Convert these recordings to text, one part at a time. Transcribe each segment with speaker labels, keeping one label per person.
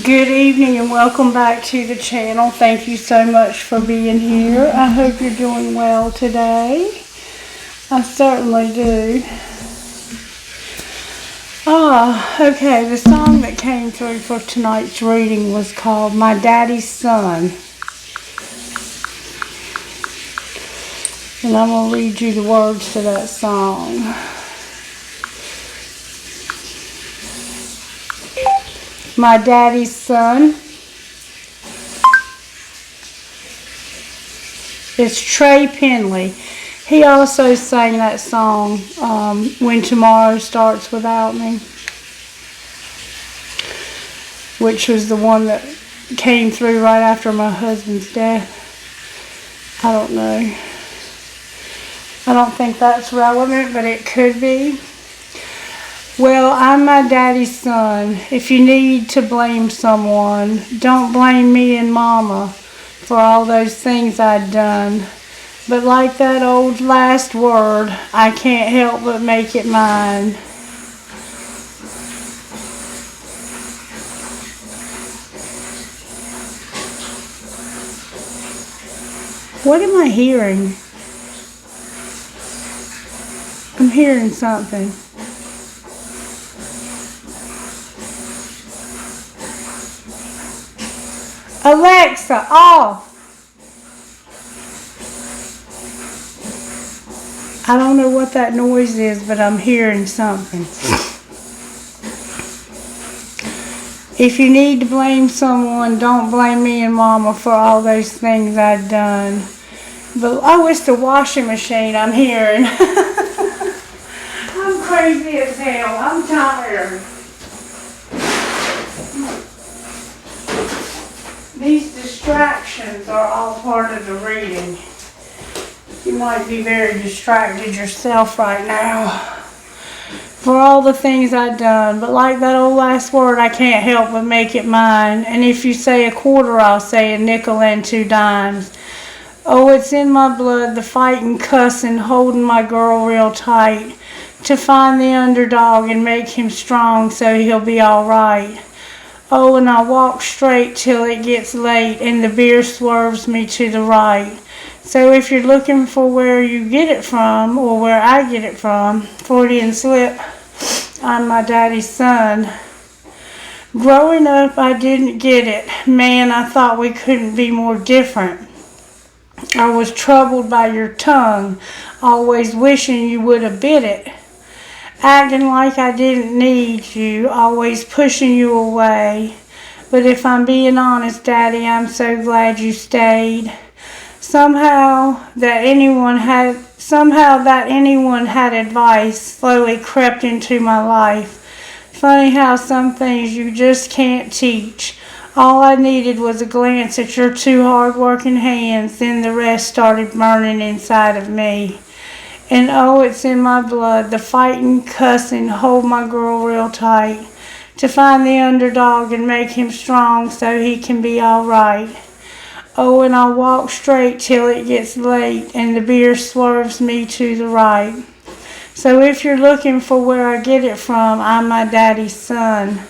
Speaker 1: Good evening and welcome back to the channel. Thank you so much for being here. I hope you're doing well today. I certainly do. Okay, the song that came through for tonight's reading was called My Daddy's Son. And I'm going to read you the words to that song. My daddy's son. It's Trey Penley. He also sang that song, When Tomorrow Starts Without Me, which was the one that came through right after my husband's death. I don't know. I don't think that's relevant, but it could be. Well, I'm my daddy's son. If you need to blame someone, don't blame me and Mama for all those things I'd done. But like that old last word, I can't help but make it mine. What am I hearing? I'm hearing something. Alexa, off. I don't know what that noise is, but I'm hearing something. If you need to blame someone, don't blame me and Mama for all those things I've done. But it's the washing machine I'm hearing. I'm crazy as hell. I'm tired. These distractions are all part of the reading. You might be very distracted yourself right now for all the things I've done. But like that old last word, I can't help but make it mine. And if you say a quarter, I'll say a nickel and 2 dimes. Oh, it's in my blood, the fighting, cussing, holding my girl real tight to find the underdog and make him strong so he'll be all right. Oh, and I walk straight till it gets late and the beer swerves me to the right. So if you're looking for where you get it from or where I get it from, Freudian slip, I'm my daddy's son. Growing up, I didn't get it. Man, I thought we couldn't be more different. I was troubled by your tongue, always wishing you would have bit it. Acting like I didn't need you, always pushing you away. But if I'm being honest, Daddy, I'm so glad you stayed. Somehow that anyone had advice slowly crept into my life. Funny how some things you just can't teach. All I needed was a glance at your 2 hard-working hands, then the rest started burning inside of me. And oh, it's in my blood, the fighting, cussing, hold my girl real tight to find the underdog and make him strong so he can be all right. Oh, and I walk straight till it gets late and the beer swerves me to the right. So if you're looking for where I get it from, I'm my daddy's son.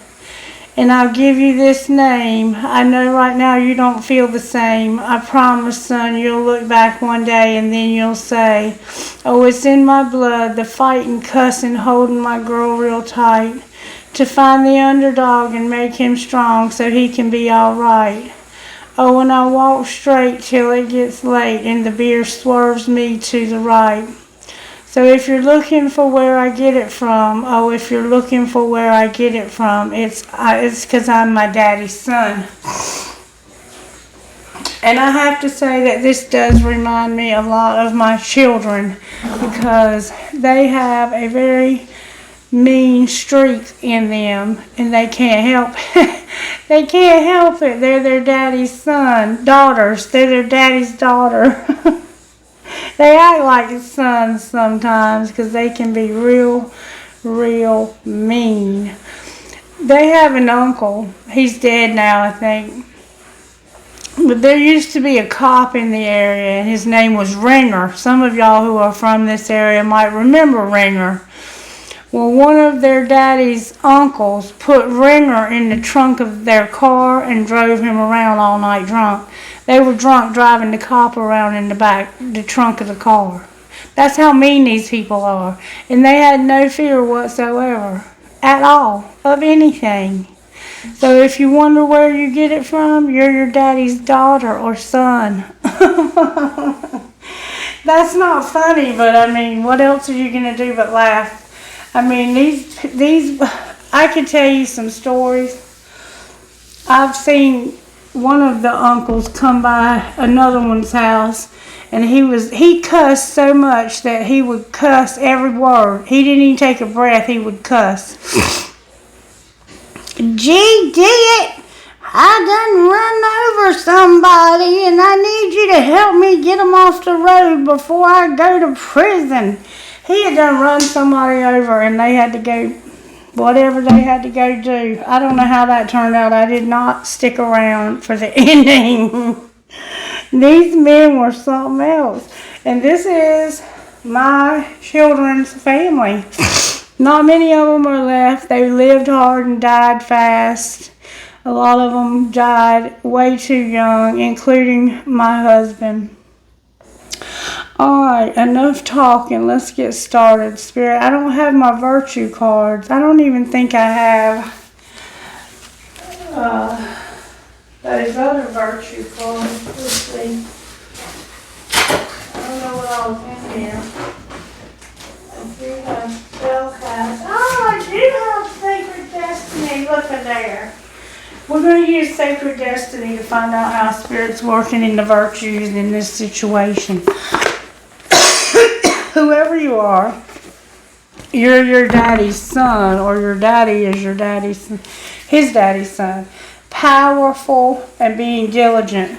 Speaker 1: And I'll give you this name. I know right now you don't feel the same. I promise, son, you'll look back one day and then you'll say, oh, it's in my blood, the fighting, cussing, holding my girl real tight to find the underdog and make him strong so he can be all right. Oh, and I walk straight till it gets late and the beer swerves me to the right. So if you're looking for where I get it from, if you're looking for where I get it from, it's because I'm my daddy's son. And I have to say that this does remind me a lot of my children because they have a very mean streak in them and they can't help it. They can't help it. They're their daddy's daughters. They're their daddy's daughter. They act like sons sometimes because they can be real mean. They have an uncle. He's dead now, I think. But there used to be a cop in the area, and his name was Ringer. Some of y'all who are from this area might remember Ringer. Well, one of their daddy's uncles put Ringer in the trunk of their car and drove him around all night drunk. They were drunk driving the cop around in the trunk of the car. That's how mean these people are. And they had no fear whatsoever, at all, of anything. So if you wonder where you get it from, you're your daddy's daughter or son. That's not funny, but I mean, what else are you going to do but laugh? I mean, these, I could tell you some stories. I've seen one of the uncles come by another one's house, and he cussed so much that he would cuss every word. He didn't even take a breath, he would cuss. Gee, it! I done run over somebody, and I need you to help me get them off the road before I go to prison. He had done run somebody over, and they had to go, whatever they had to go do. I don't know how that turned out. I did not stick around for the ending. These men were something else. And this is my children's family. Not many of them are left. They lived hard and died fast. A lot of them died way too young, including my husband. Alright, enough talking. Let's get started, Spirit. I don't have my virtue cards. I don't even think I have those other virtue cards. Let's see. I don't know what all is in here. I do have spellcast. Oh, I do have Sacred Destiny. Look at there. We're going to use Sacred Destiny to find out how Spirit's working in the virtues in this situation. Whoever you are, you're your daddy's son, or your daddy is his daddy's son. Powerful and being diligent.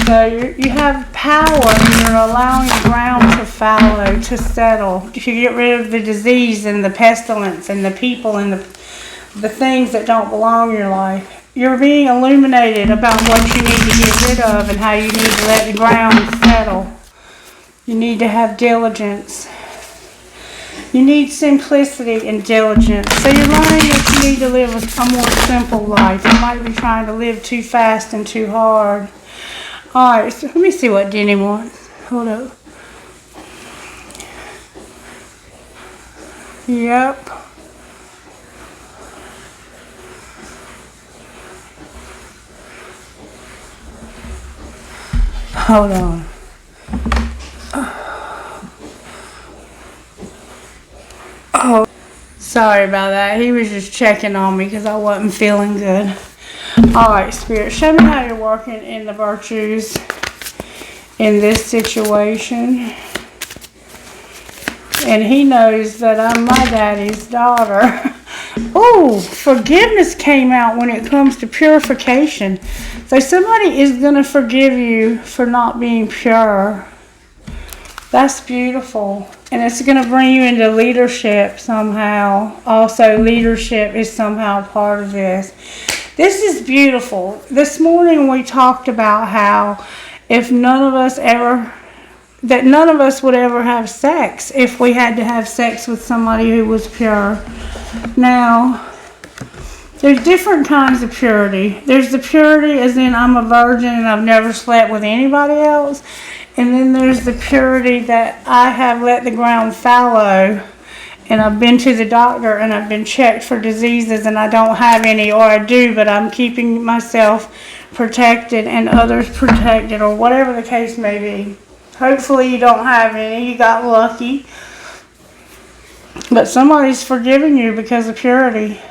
Speaker 1: So you have power, and you're allowing the ground to fallow, to settle, to get rid of the disease and the pestilence and the people and the things that don't belong in your life. You're being illuminated about what you need to get rid of and how you need to let the ground settle. You need to have diligence. You need simplicity and diligence. So you're learning that you need to live a more simple life. You might be trying to live too fast and too hard. Alright, so let me see what Denny wants. Hold up. Yep. Hold on. Oh, sorry about that. He was just checking on me because I wasn't feeling good. Alright, Spirit, show me how you're working in the virtues in this situation. And he knows that I'm my daddy's daughter. Oh, forgiveness came out when it comes to purification. So somebody is going to forgive you for not being pure. That's beautiful. And it's going to bring you into leadership somehow. Also, leadership is somehow part of this. This is beautiful. This morning we talked about how if none of us would ever have sex if we had to have sex with somebody who was pure. Now, there's different kinds of purity. There's the purity as in I'm a virgin and I've never slept with anybody else. And then there's the purity that I have let the ground fallow and I've been to the doctor and I've been checked for diseases and I don't have any, or I do, but I'm keeping myself protected and others protected, or whatever the case may be. Hopefully you don't have any. You got lucky. But somebody's forgiving you because of purity.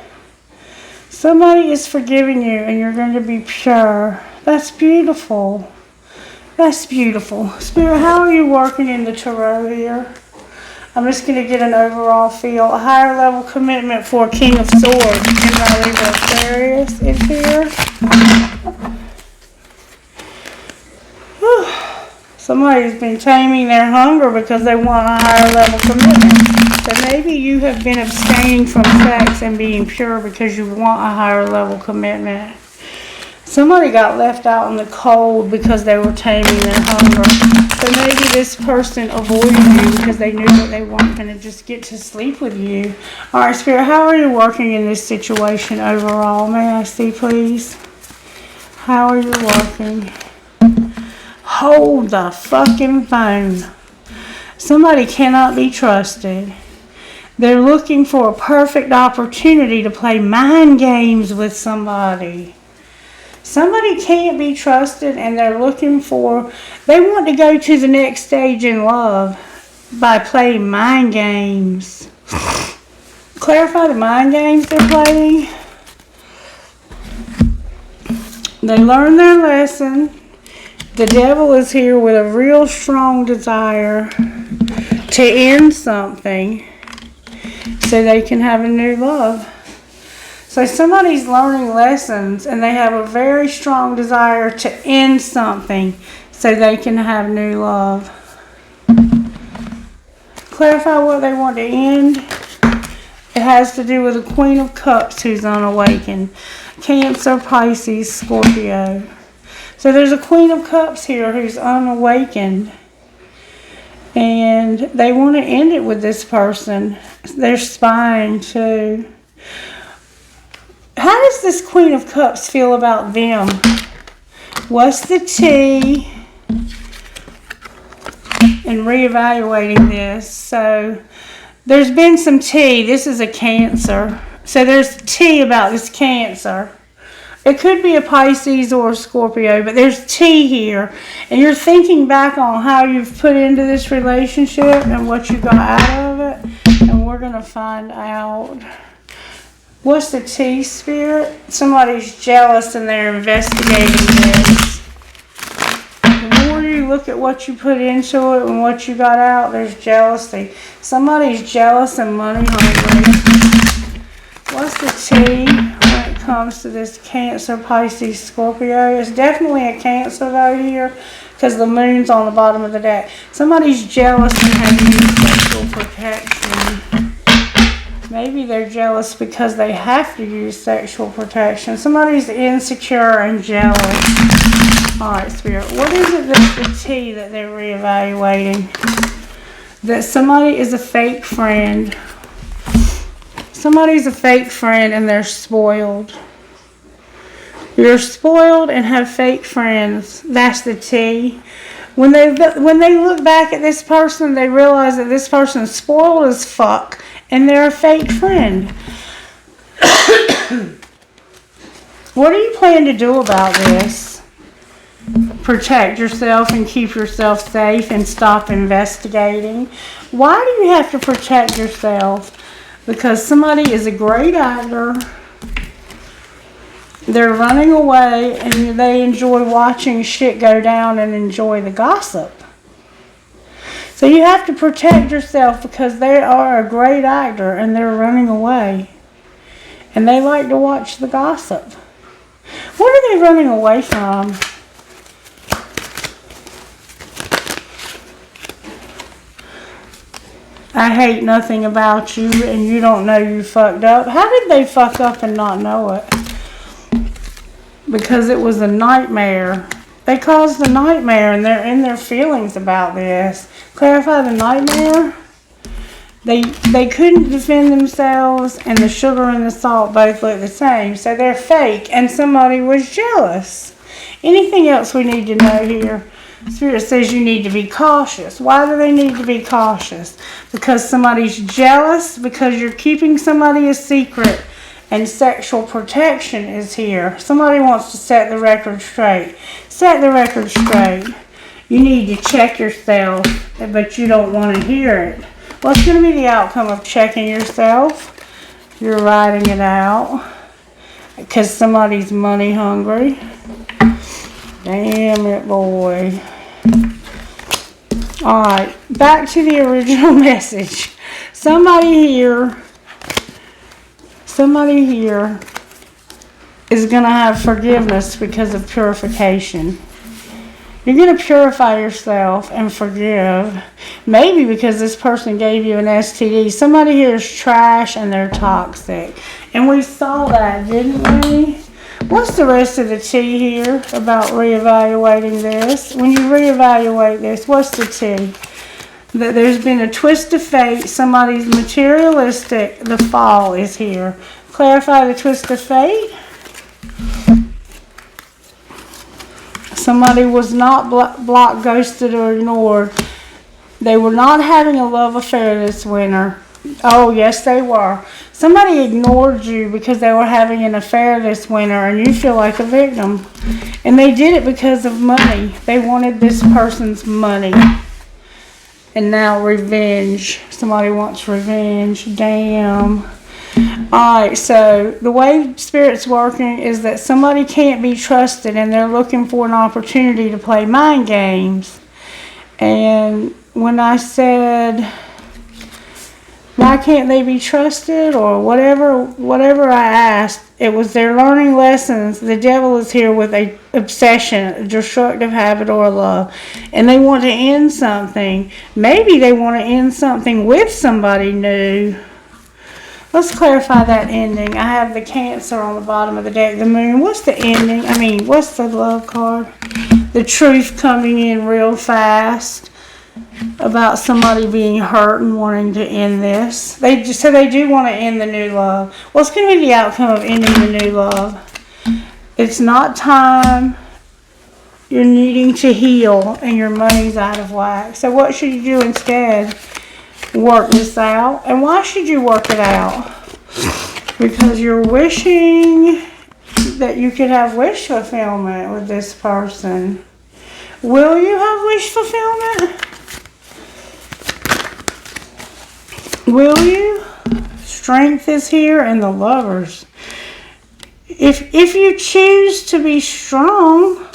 Speaker 1: Somebody is forgiving you and you're going to be pure. That's beautiful. That's beautiful. Spirit, how are you working in the tarot here? I'm just going to get an overall feel. A higher level commitment for King of Swords. And my Libra Aquarius is here. Whew. Somebody's been taming their hunger because they want a higher level commitment. So maybe you have been abstaining from sex and being pure because you want a higher level commitment. Somebody got left out in the cold because they were taming their hunger. So maybe this person avoided you because they knew that they weren't going to just get to sleep with you. All right, Spirit, how are you working in this situation overall? May I see, please? How are you working? Hold the fucking phone. Somebody cannot be trusted. They're looking for a perfect opportunity to play mind games with somebody. Somebody can't be trusted, and they want to go to the next stage in love by playing mind games. Clarify the mind games they're playing. They learn their lesson. The devil is here with a real strong desire to end something so they can have a new love. So somebody's learning lessons and they have a very strong desire to end something so they can have new love. Clarify what they want to end. It has to do with the Queen of Cups who's unawakened. Cancer, Pisces, Scorpio. So there's a Queen of Cups here who's unawakened. And they want to end it with this person. They're spying too. How does this Queen of Cups feel about them? What's the tea? And reevaluating this. So there's been some tea. This is a Cancer. So there's tea about this Cancer. It could be a Pisces or a Scorpio, but there's tea here. And you're thinking back on how you've put into this relationship and what you got out of it. And we're going to find out. What's the tea, Spirit? Somebody's jealous and they're investigating this. The more you look at what you put into it and what you got out, there's jealousy. Somebody's jealous and money hungry. What's the tea when it comes to this Cancer, Pisces, Scorpio? It's definitely a Cancer though here because the moon's on the bottom of the deck. Somebody's jealous and has sexual protection. Maybe they're jealous because they have to use sexual protection. Somebody's insecure and jealous. Alright, Spirit. What is it that's the tea that they're reevaluating? That somebody is a fake friend. Somebody's a fake friend and they're spoiled. You're spoiled and have fake friends. That's the tea. When they look back at this person, they realize that this person's spoiled as fuck. And they're a fake friend. What do you plan to do about this? Protect yourself and keep yourself safe and stop investigating. Why do you have to protect yourself? Because somebody is a great actor. They're running away and they enjoy watching shit go down and enjoy the gossip. So you have to protect yourself because they are a great actor and they're running away. And they like to watch the gossip. What are they running away from? I hate nothing about you and you don't know you fucked up. How did they fuck up and not know it? Because it was a nightmare. They caused a nightmare and they're in their feelings about this. Clarify the nightmare. They couldn't defend themselves and the sugar and the salt both look the same. So they're fake and somebody was jealous. Anything else we need to know here? Spirit says you need to be cautious. Why do they need to be cautious? Because somebody's jealous, because you're keeping somebody a secret. And sexual protection is here. Somebody wants to set the record straight. Set the record straight. You need to check yourself, but you don't want to hear it. What's going to be the outcome of checking yourself? You're writing it out. Because somebody's money hungry. Damn it, boy. Alright, back to the original message. Somebody here is going to have forgiveness because of purification. You're going to purify yourself and forgive. Maybe because this person gave you an STD. Somebody here is trash and they're toxic. And we saw that, didn't we? What's the rest of the tea here about reevaluating this? When you reevaluate this, what's the tea? That there's been a twist of fate. Somebody's materialistic. The fall is here. Clarify the twist of fate. Somebody was not blocked, ghosted, or ignored. They were not having a love affair this winter. Oh, yes, they were. Somebody ignored you because they were having an affair this winter, and you feel like a victim. And they did it because of money. They wanted this person's money. And now revenge. Somebody wants revenge. Damn. Alright, so the way Spirit's working is that somebody can't be trusted, and they're looking for an opportunity to play mind games. And when I said, why can't they be trusted, or whatever I asked, it was they're learning lessons. The devil is here with a obsession, a destructive habit, or a love, and they want to end something. Maybe they want to end something with somebody new. Let's clarify that ending. I have the Cancer on the bottom of the deck. The Moon. What's the ending? I mean, what's the love card? The Truth coming in real fast about somebody being hurt and wanting to end this. They do want to end the new love. What's going to be the outcome of ending the new love? It's not time. You're needing to heal, and your money's out of whack. So what should you do instead? Work this out. And why should you work it out? Because you're wishing that you could have wish fulfillment with this person. Will you have wish fulfillment? Will you? Strength is here, and the Lovers. If you choose to be strong,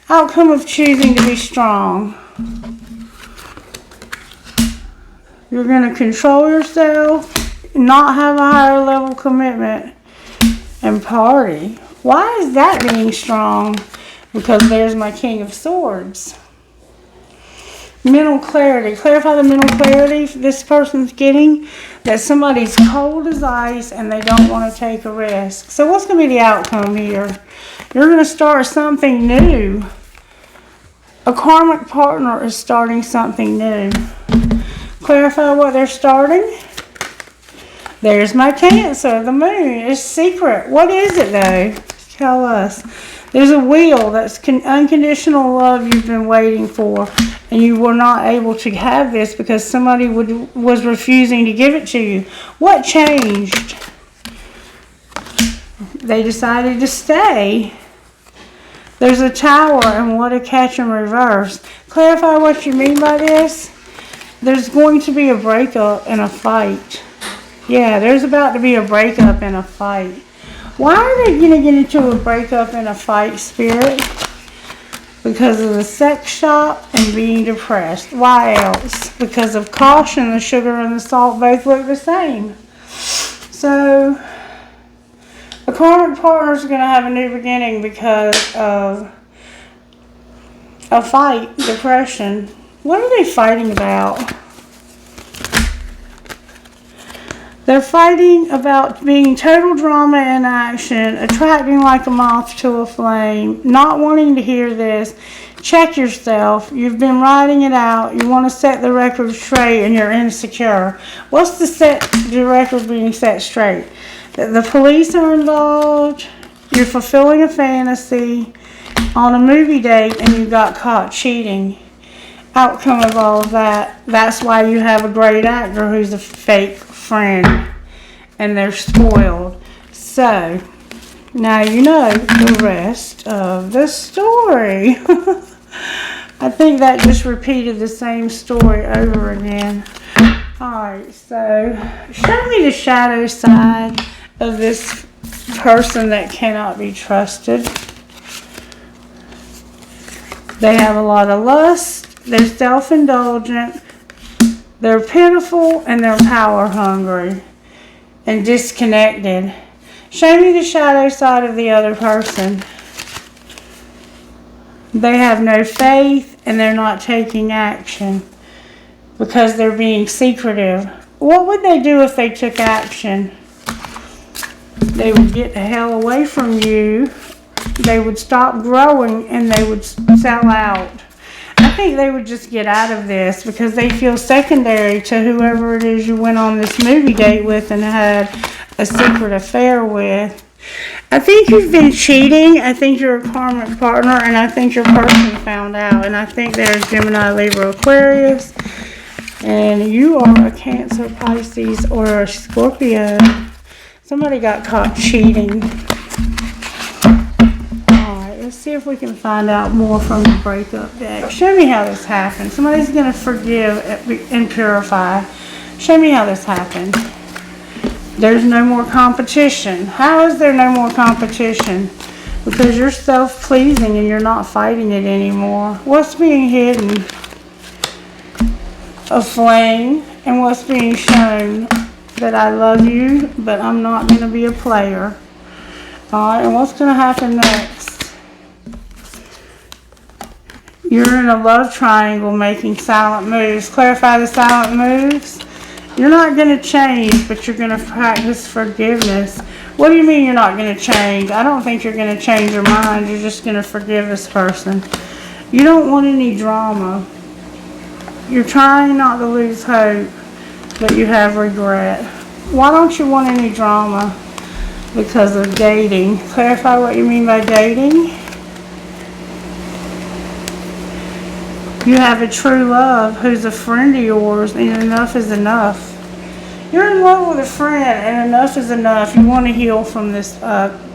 Speaker 1: outcome of choosing to be strong, you're going to control yourself, not have a higher level commitment, and party. Why is that being strong? Because there's my King of Swords. Mental clarity. Clarify the mental clarity this person's getting. That somebody's cold as ice and they don't want to take a risk. So what's going to be the outcome here? You're going to start something new. A karmic partner is starting something new. Clarify what they're starting. There's my Cancer, the Moon. It's secret. What is it though? Tell us. There's a wheel. That's unconditional love you've been waiting for. And you were not able to have this because somebody was refusing to give it to you. What changed? They decided to stay. There's a Tower and what a catch in reverse. Clarify what you mean by this. There's going to be a breakup and a fight. Yeah, there's about to be a breakup and a fight. Why are they going to get into a breakup and a fight, Spirit? Because of the sex shop and being depressed. Why else? Because of caution, the sugar and the salt both look the same. So, a karmic partner is going to have a new beginning because of a fight, depression. What are they fighting about? They're fighting about being total drama and action, attracting like a moth to a flame, not wanting to hear this. Check yourself. You've been writing it out. You want to set the record straight and you're insecure. What's the record being set straight? That the police are involved, you're fulfilling a fantasy on a movie date and you got caught cheating. Outcome of all of that, that's why you have a great actor who's a fake friend and they're spoiled. So now you know the rest of the story. I think that just repeated the same story over again. Alright, so show me the shadow side of this person that cannot be trusted. They have a lot of lust. They're self-indulgent, they're pitiful, and they're power hungry and disconnected. Show me the shadow side of the other person. They have no faith and they're not taking action because they're being secretive. What would they do if they took action? They would get the hell away from you They would stop growing and they would sell out. I think they would just get out of this because they feel secondary to whoever it is you went on this movie date with and had a secret affair with. I think you've been cheating. I think you're a karmic partner, and I think your person found out. And I think they're Gemini, Libra, Aquarius, and you are a Cancer, Pisces, or a Scorpio. Somebody got caught cheating. Let's see if we can find out more from the breakup deck. Show me how this happened. Somebody's going to forgive and purify. Show me how this happened. There's no more competition. How is there no more competition? Because you're self-pleasing and you're not fighting it anymore. What's being hidden? A flame. And what's being shown? That I love you, but I'm not going to be a player. Alright, and what's going to happen next? You're in a love triangle making silent moves. Clarify the silent moves. You're not going to change, but you're going to practice forgiveness. What do you mean you're not going to change? I don't think you're going to change your mind. You're just going to forgive this person. You don't want any drama. You're trying not to lose hope, but you have regret. Why don't you want any drama? Because of dating. Clarify what you mean by dating. You have a true love who's a friend of yours, and enough is enough. You're in love with a friend, and enough is enough. You want to heal from this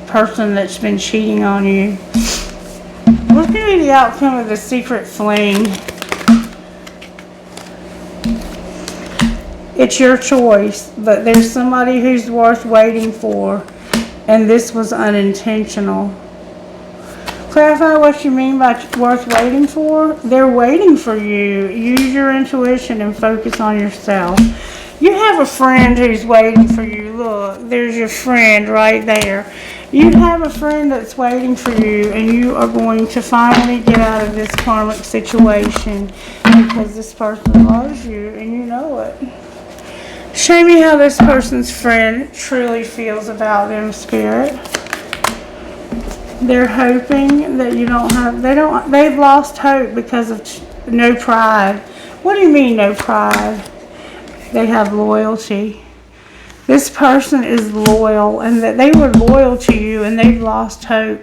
Speaker 1: person that's been cheating on you. What's going to be the outcome of the secret fling? It's your choice, but there's somebody who's worth waiting for, and this was unintentional. Clarify what you mean by worth waiting for. They're waiting for you. Use your intuition and focus on yourself. You have a friend who's waiting for you. Look, there's your friend right there. You have a friend that's waiting for you, and you are going to finally get out of this karmic situation because this person loves you and you know it. Show me how this person's friend truly feels about them, Spirit. They're hoping that you don't have, they've lost hope because of no pride. What do you mean no pride? They have loyalty. This person is loyal, and that they were loyal to you, and they've lost hope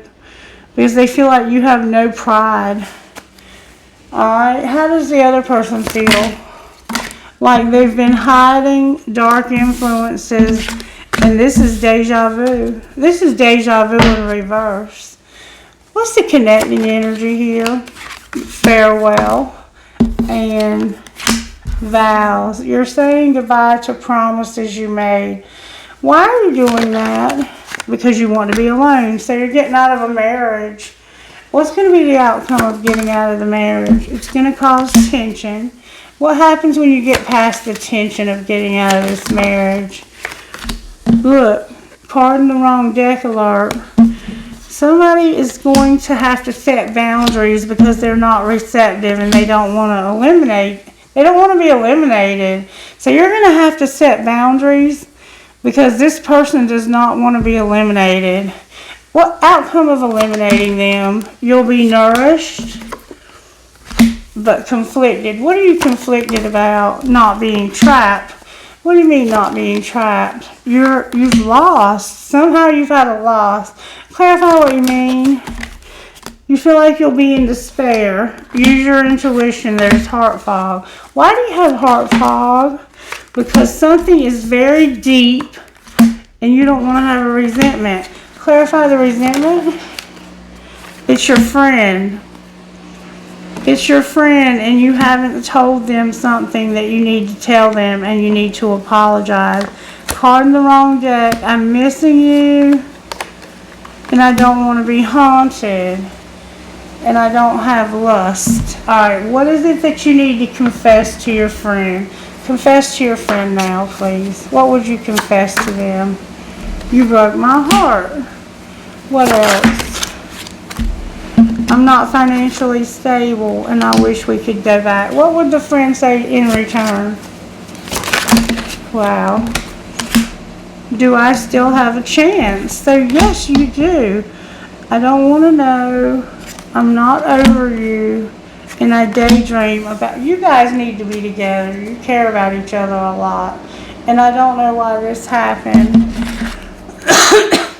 Speaker 1: because they feel like you have no pride. Alright, how does the other person feel? Like they've been hiding dark influences. And this is deja vu. This is deja vu in reverse. What's the connecting energy here? Farewell and vows. You're saying goodbye to promises you made. Why are you doing that? Because you want to be alone. So you're getting out of a marriage. What's going to be the outcome of getting out of the marriage? It's going to cause tension. What happens when you get past the tension of getting out of this marriage? Look, pardon the wrong deck alert. Somebody is going to have to set boundaries because they're not receptive and they don't want to eliminate. They don't want to be eliminated. So you're going to have to set boundaries because this person does not want to be eliminated. What outcome of eliminating them? You'll be nourished but conflicted. What are you conflicted about? Not being trapped. What do you mean not being trapped? You've lost. Somehow you've had a loss. Clarify what you mean. You feel like you'll be in despair. Use your intuition. There's heart fog. Why do you have heart fog? Because something is very deep and you don't want to have a resentment. Clarify the resentment. It's your friend. It's your friend, and you haven't told them something that you need to tell them, and you need to apologize. Card in the wrong deck. I'm missing you, and I don't want to be haunted, and I don't have lust. Alright, what is it that you need to confess to your friend? Confess to your friend now, please. What would you confess to them? You broke my heart. What else? I'm not financially stable and I wish we could go back. What would the friend say in return? Wow. Do I still have a chance? So yes, you do. I don't want to know. I'm not over you. And I daydream about, you guys need to be together. You care about each other a lot. And I don't know why this happened.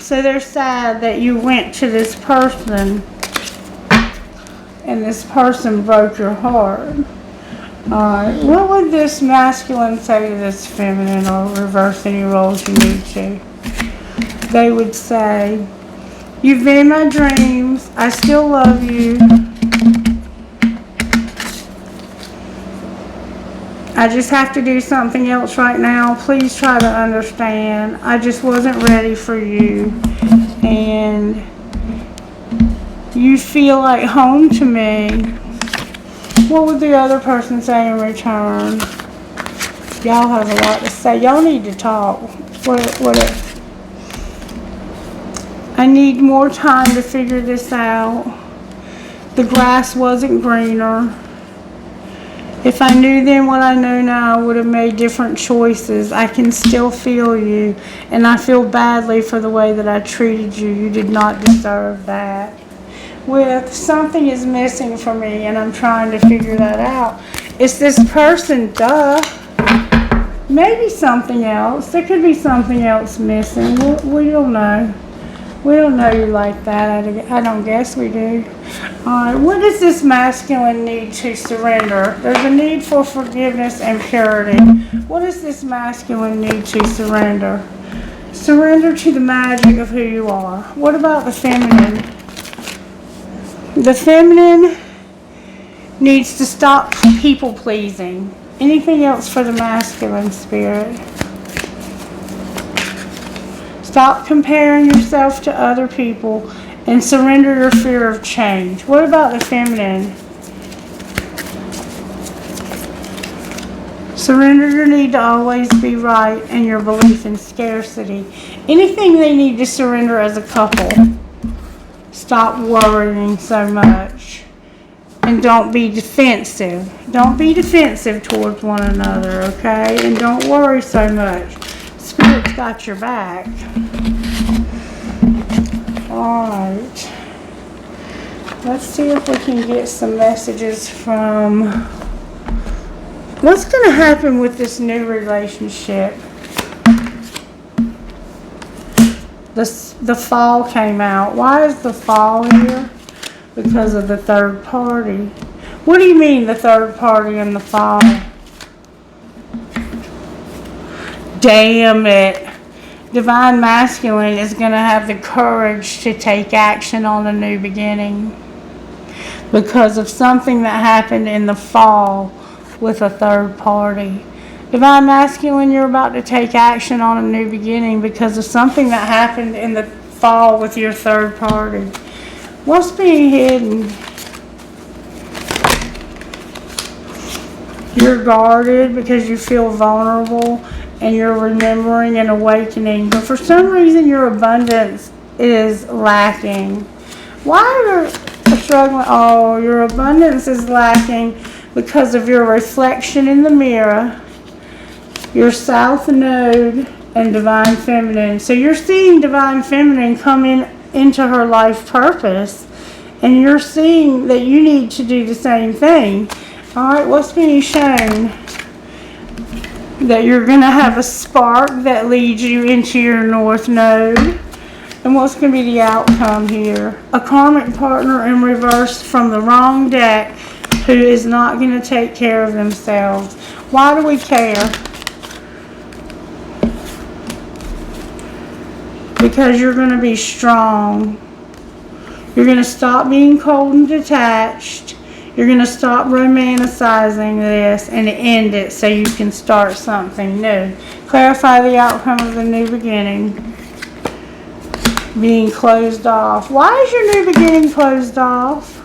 Speaker 1: So they're sad that you went to this person and this person broke your heart. Alright, what would this masculine say to this feminine, or reverse any roles you need to? They would say, you've been in my dreams. I still love you. I just have to do something else right now. Please try to understand. I just wasn't ready for you. And you feel like home to me. What would the other person say in return? Y'all have a lot to say. Y'all need to talk. I need more time to figure this out. The grass wasn't greener. If I knew then what I know now, I would have made different choices. I can still feel you, and I feel badly for the way that I treated you. You did not deserve that. With something is missing for me, and I'm trying to figure that out. It's this person, duh. Maybe something else. There could be something else missing. We don't know. We don't know you like that. I don't guess we do. Alright, what does this masculine need to surrender? There's a need for forgiveness and purity. What does this masculine need to surrender? Surrender to the magic of who you are. What about the feminine? The feminine needs to stop people pleasing. Anything else for the masculine spirit? Stop comparing yourself to other people and surrender your fear of change. What about the feminine? Surrender your need to always be right and your belief in scarcity. Anything they need to surrender as a couple. Stop worrying so much. And don't be defensive. Don't be defensive towards one another, okay? And don't worry so much. Spirit's got your back. Alright. Let's see if we can get some messages from what's going to happen with this new relationship. The fall came out. Why is the fall here? Because of the third party. What do you mean the third party in the fall? Damn it. Divine masculine is going to have the courage to take action on a new beginning because of something that happened in the fall with a third party. Divine masculine, you're about to take action on a new beginning because of something that happened in the fall with your third party. What's being hidden? You're guarded because you feel vulnerable and you're remembering and awakening. But for some reason, your abundance is lacking. Why are you struggling? Oh, your abundance is lacking because of your reflection in the mirror, your South Node, and Divine Feminine. So you're seeing Divine Feminine come into her life purpose, and you're seeing that you need to do the same thing. Alright, what's being shown? That you're going to have a spark that leads you into your North Node. And what's going to be the outcome here? A karmic partner in reverse from the wrong deck who is not going to take care of themselves. Why do we care? Because you're going to be strong. You're going to stop being cold and detached. You're going to stop romanticizing this and end it so you can start something new. Clarify the outcome of the new beginning. Being closed off. Why is your new beginning closed off?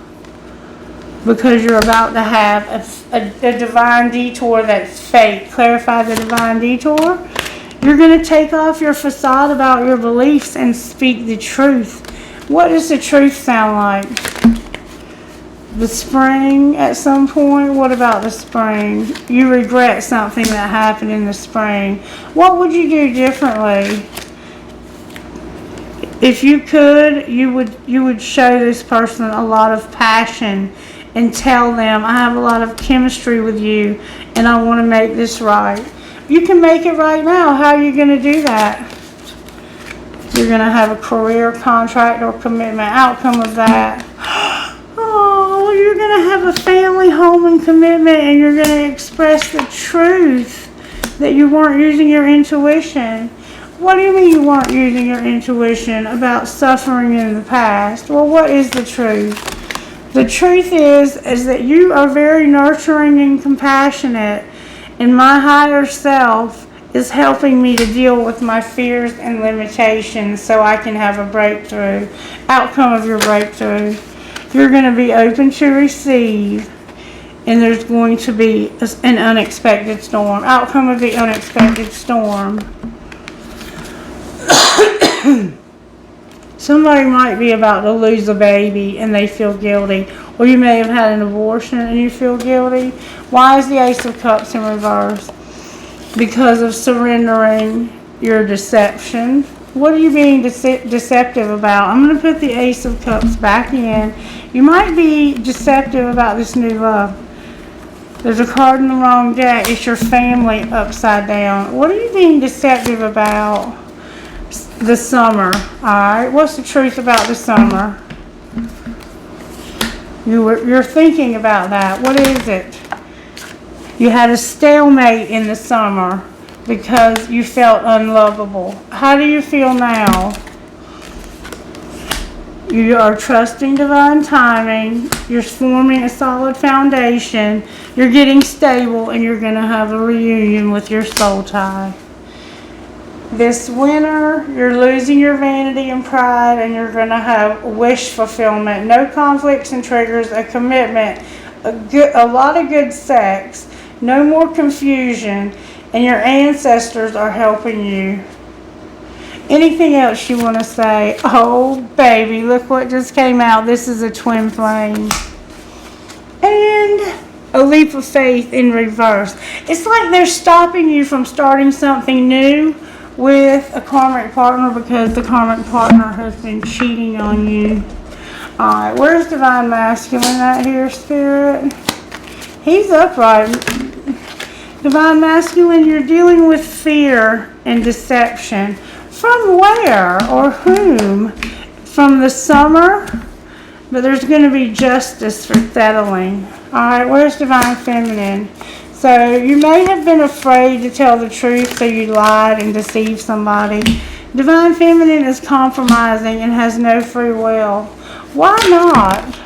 Speaker 1: Because you're about to have a divine detour that's fake. Clarify the divine detour. You're going to take off your facade about your beliefs and speak the truth. What does the truth sound like? The spring at some point? What about the spring? You regret something that happened in the spring. What would you do differently? If you could, you would show this person a lot of passion and tell them, I have a lot of chemistry with you and I want to make this right. You can make it right now. How are you going to do that? You're going to have a career, contract, or commitment. Outcome of that. Oh, you're going to have a family, home, and commitment, and you're going to express the truth that you weren't using your intuition. What do you mean you weren't using your intuition about suffering in the past? Well, what is the truth? The truth is that you are very nurturing and compassionate, and my higher self is helping me to deal with my fears and limitations so I can have a breakthrough. Outcome of your breakthrough. You're going to be open to receive, and there's going to be an unexpected storm. Outcome of the unexpected storm. Somebody might be about to lose a baby and they feel guilty. Or you may have had an abortion and you feel guilty. Why is the Ace of Cups in reverse? Because of surrendering your deception. What are you being deceptive about? I'm going to put the Ace of Cups back in. You might be deceptive about this new love. There's a card in the wrong deck. It's your family upside down. What are you being deceptive about? The summer. Alright, what's the truth about the summer? You're thinking about that. What is it? You had a stalemate in the summer because you felt unlovable. How do you feel now? You are trusting divine timing. You're forming a solid foundation. You're getting stable, and you're going to have a reunion with your soul tie. This winter, you're losing your vanity and pride, and you're going to have wish fulfillment. No conflicts and triggers, a commitment, a lot of good sex, no more confusion, and your ancestors are helping you. Anything else you want to say? Oh, baby, look what just came out. This is a twin flame. And a leap of faith in reverse. It's like they're stopping you from starting something new with a karmic partner because the karmic partner has been cheating on you. Alright, where's Divine Masculine at here, Spirit? He's upright. Divine Masculine, you're dealing with fear and deception. From where or whom? From the summer? But there's going to be justice for settling. Alright, where's Divine Feminine? So you may have been afraid to tell the truth, so you lied and deceived somebody. Divine Feminine is compromising and has no free will. Why not?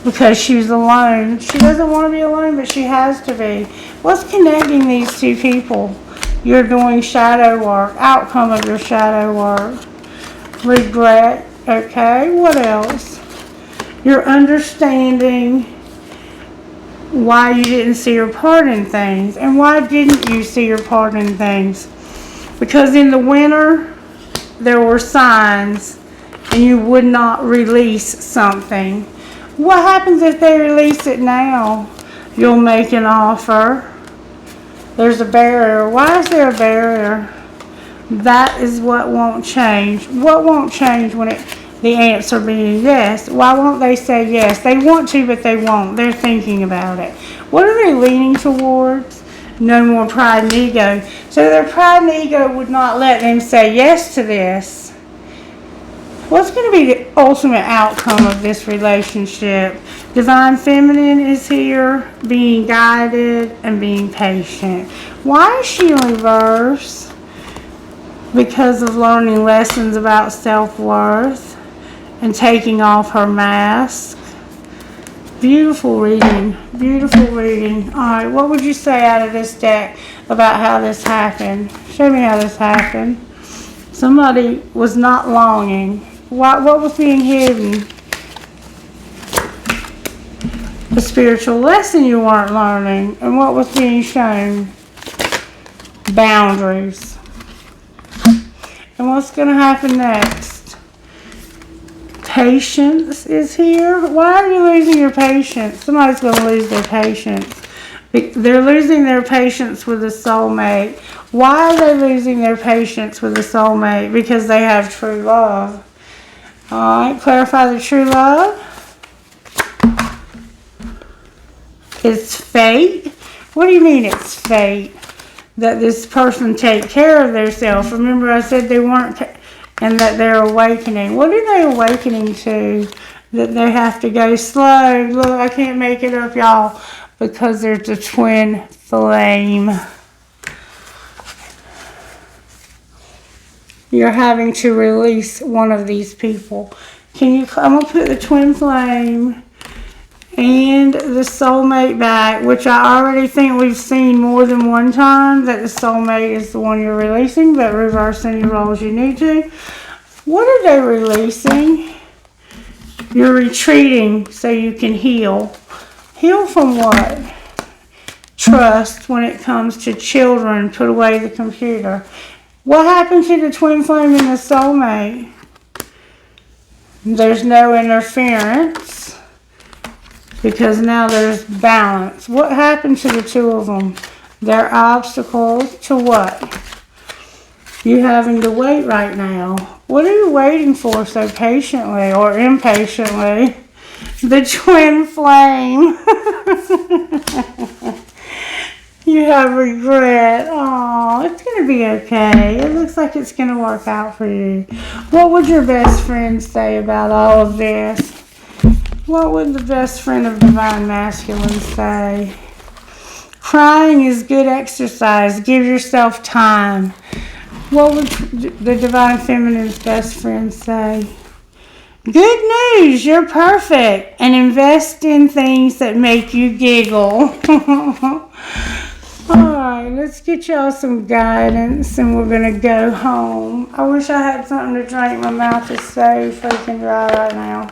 Speaker 1: Because she's alone. She doesn't want to be alone, but she has to be. What's connecting these two people? You're doing shadow work. Outcome of your shadow work. Regret. Okay, what else? You're understanding why you didn't see your part in things. And why didn't you see your part in things? Because in the winter, there were signs and you would not release something. What happens if they release it now? You'll make an offer. There's a barrier. Why is there a barrier? That is what won't change. What won't change when the answer being yes? Why won't they say yes? They want to, but they won't. They're thinking about it. What are they leaning towards? No more pride and ego. So their pride and ego would not let them say yes to this. What's going to be the ultimate outcome of this relationship? Divine Feminine is here, being guided and being patient. Why is she in reverse? Because of learning lessons about self-worth and taking off her mask. Beautiful reading. Beautiful reading. Alright, what would you say out of this deck about how this happened? Show me how this happened. Somebody was not longing. What was being hidden? A spiritual lesson you weren't learning. And what was being shown? Boundaries. And what's going to happen next? Patience is here. Why are you losing your patience? Somebody's going to lose their patience. They're losing their patience with a soulmate. Why are they losing their patience with a soulmate? Because they have true love. Alright, clarify the true love. It's fate. What do you mean it's fate? That this person take care of themselves. Remember I said they weren't, and that they're awakening. What are they awakening to? That they have to go slow. Look, I can't make it up, y'all. Because there's a twin flame. You're having to release one of these people. I'm going to put the twin flame and the soulmate back, which I already think we've seen more than one time, that the soulmate is the one you're releasing, but reverse any roles you need to. What are they releasing? You're retreating so you can heal. Heal from what? Trust when it comes to children. Put away the computer. What happened to the twin flame and the soulmate? There's no interference. Because now there's balance. What happened to the two of them? They're obstacles to what? You having to wait right now. What are you waiting for so patiently or impatiently? The twin flame. You have regret. Oh, it's going to be okay. It looks like it's going to work out for you. What would your best friend say about all of this? What would the best friend of Divine Masculine say? Crying is good exercise. Give yourself time. What would the Divine Feminine's best friend say? Good news, you're perfect. And invest in things that make you giggle. Alright, let's get y'all some guidance and we're going to go home. I wish I had something to drink. My mouth is so freaking dry right now.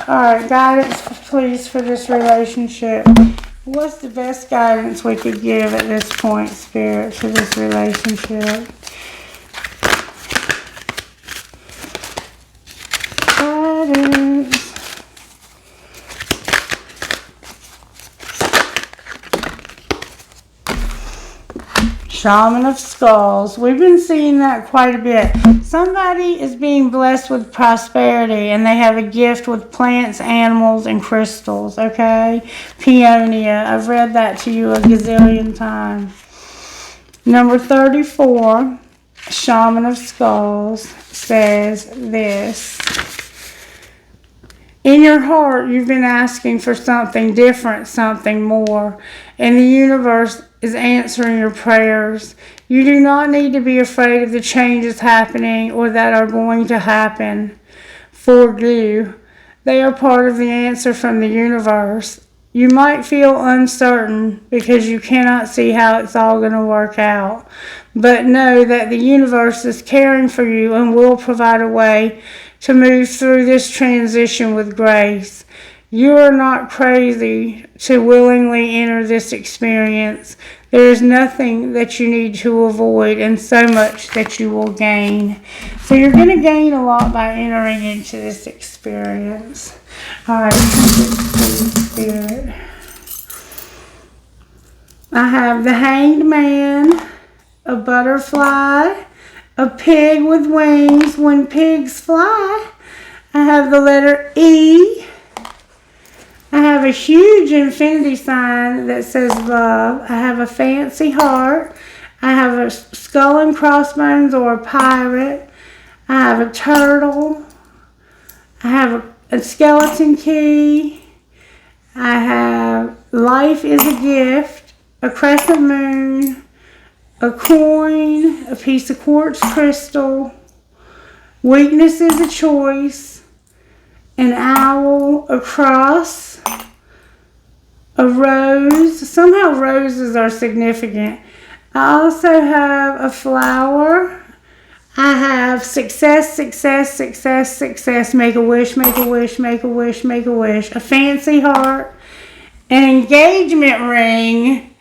Speaker 1: Alright, guidance please for this relationship. What's the best guidance we could give at this point, Spirit, for this relationship? Guidance. Shaman of Skulls. We've been seeing that quite a bit. Somebody is being blessed with prosperity and they have a gift with plants, animals, and crystals, okay? Peonia. I've read that to you a gazillion times. Number 34, Shaman of Skulls, says this. In your heart, you've been asking for something different, something more, and the universe is answering your prayers. You do not need to be afraid of the changes happening or that are going to happen for you. They are part of the answer from the universe. You might feel uncertain because you cannot see how it's all going to work out. But know that the universe is caring for you and will provide a way to move through this transition with grace. You are not crazy to willingly enter this experience. There is nothing that you need to avoid and so much that you will gain. So you're going to gain a lot by entering into this experience. Alright, Spirit. I have the Hanged Man, a butterfly, a pig with wings when pigs fly. I have the letter E. I have a huge infinity sign that says love. I have a fancy heart. I have a skull and crossbones or a pirate. I have a turtle. I have a skeleton key. I have life is a gift, a crescent moon, a coin, a piece of quartz crystal. Weakness is a choice, an owl, a cross, a rose. Somehow roses are significant. I also have a flower. I have success, success, success, success. Make a wish, make a wish, make a wish, make a wish. A fancy heart, an engagement ring,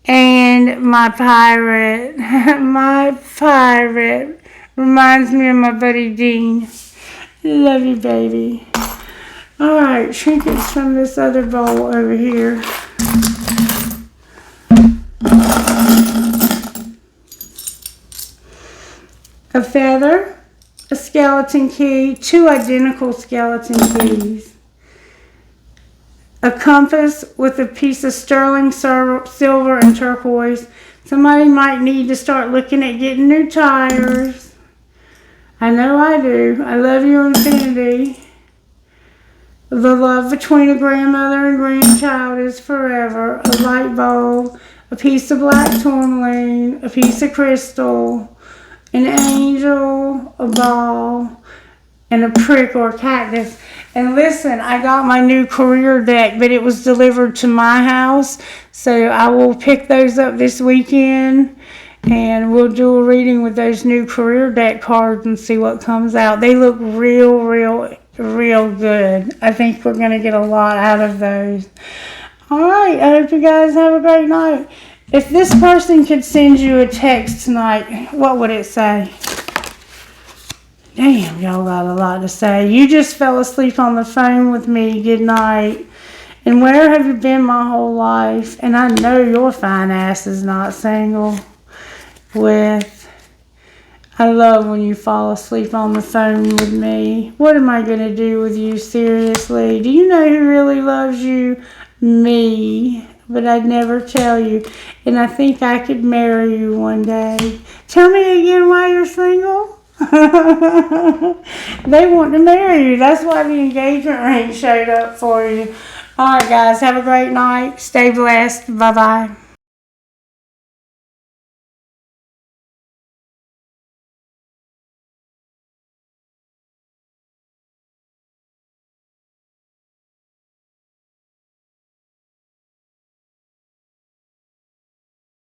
Speaker 1: and my pirate. My pirate reminds me of my buddy Dean. Love you, baby. Alright, trinkets from this other bowl over here. A feather, a skeleton key, 2 identical skeleton keys. A compass with a piece of sterling silver and turquoise. Somebody might need to start looking at getting new tires. I know I do. I love you, infinity. The love between a grandmother and grandchild is forever. A light bulb, a piece of black tourmaline, a piece of crystal, an angel, a ball, and a prick or a cactus. And listen, I got my new career deck, but it was delivered to my house. So I will pick those up this weekend. And we'll do a reading with those new career deck cards and see what comes out. They look real good. I think we're going to get a lot out of those. Alright, I hope you guys have a great night. If this person could send you a text tonight, what would it say? Damn, y'all got a lot to say. You just fell asleep on the phone with me. Good night. And where have you been my whole life? And I know your fine ass is not single. I love when you fall asleep on the phone with me. What am I going to do with you, seriously? Do you know who really loves you? Me. But I'd never tell you. And I think I could marry you one day. Tell me again why you're single? They want to marry you. That's why the engagement ring showed up for you. Alright guys, have a great night. Stay blessed. Bye-bye.